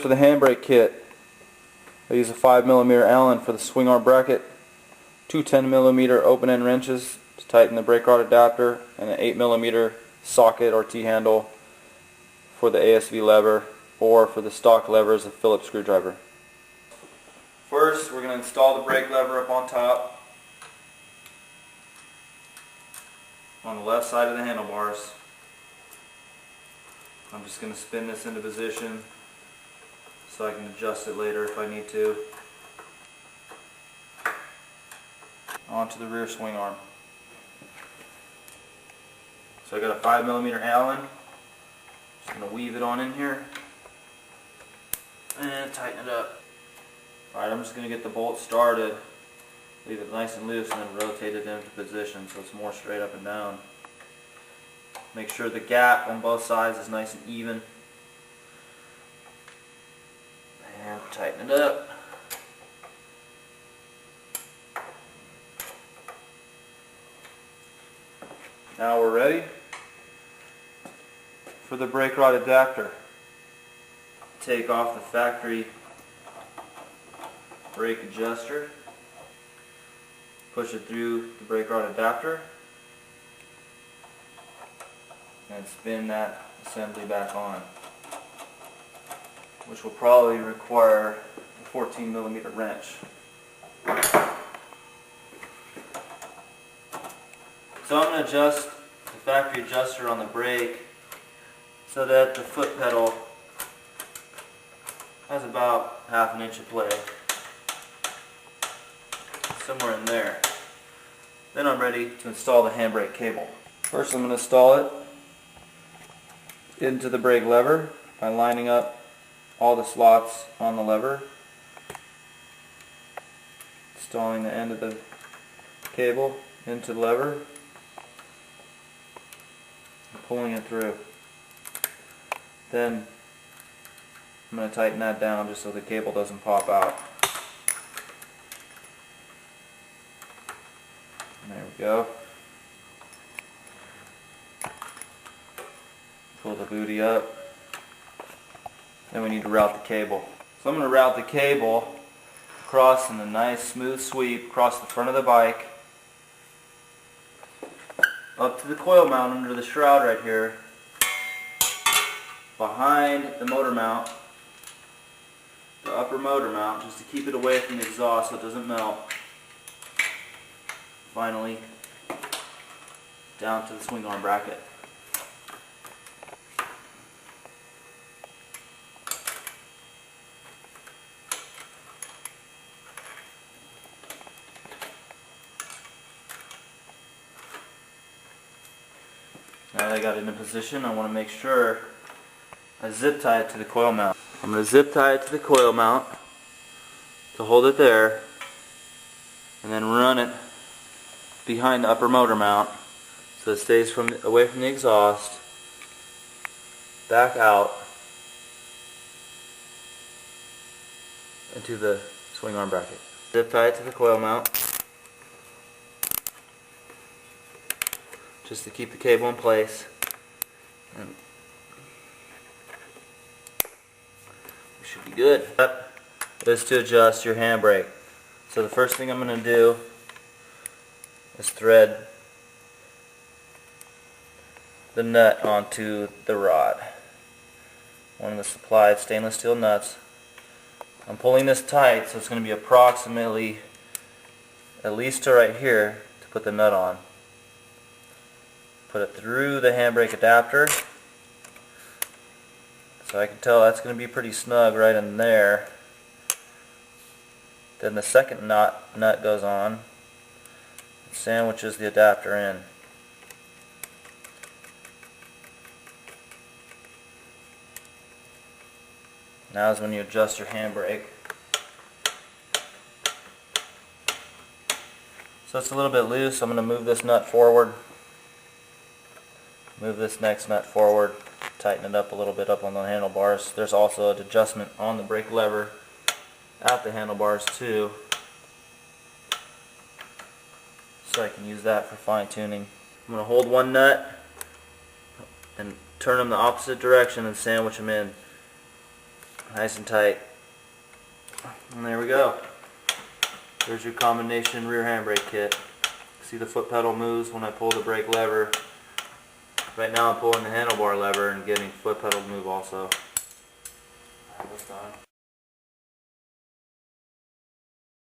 for the handbrake kit. I use a 5mm Allen for the swing arm bracket, two 10mm open-end wrenches to tighten the brake rod adapter, and an 8mm socket or T-handle for the ASV lever, or for the stock lever is a Phillips screwdriver. First, we're going to install the brake lever up on top, on the left side of the handlebars. I'm just going to spin this into position so I can adjust it later if I need to. Onto the rear swing arm. So I got a 5mm Allen. Just going to weave it on in here and tighten it up. Alright, I'm just going to get the bolt started, leave it nice and loose, and then rotate it into position so it's more straight up and down. Make sure the gap on both sides is nice and even. And tighten it up. Now we're ready for the brake rod adapter. Take off the factory brake adjuster, push it through the brake rod adapter, and spin that assembly back on, which will probably require a 14mm wrench. So I'm going to adjust the factory adjuster on the brake so that the foot pedal has about half an inch of play, somewhere in there. Then I'm ready to install the handbrake cable. First I'm going to install it into the brake lever by lining up all the slots on the lever, installing the end of the cable into the lever, and pulling it through. Then I'm going to tighten that down just so the cable doesn't pop out. And there we go. Pull the booty up. Then we need to route the cable. So I'm going to route the cable across in a nice smooth sweep across the front of the bike, up to the coil mount under the shroud right here, behind the motor mount, the upper motor mount, just to keep it away from the exhaust so it doesn't melt. Finally, down to the swing arm bracket. Now that I got it in position, I want to make sure I zip tie it to the coil mount. I'm going to zip tie it to the coil mount to hold it there, and then run it behind the upper motor mount so it stays away from the exhaust, back out into the swing arm bracket. Zip tie it to the coil mount just to keep the cable in place, and we should be good. Step is to adjust your handbrake. So the first thing I'm going to do is thread the nut onto the rod. One of the supplied stainless steel nuts. I'm pulling this tight so it's going to be approximately at least to right here to put the nut on. Put it through the handbrake adapter, so I can tell that's going to be pretty snug right in there. Then the second nut goes on and sandwiches the adapter in. Now is when you adjust your handbrake. So it's a little bit loose. I'm going to move this nut forward. Move this next nut forward, tighten it up a little bit up on the handlebars. There's also an adjustment on the brake lever at the handlebars too, so I can use that for fine tuning. I'm going to hold one nut and turn them the opposite direction and sandwich them in. Nice and tight. And there we go. There's your combination rear handbrake kit. See the foot pedal moves when I pull the brake lever. Right now I'm pulling the handlebar lever and getting foot pedal to move also. Alright, that's done.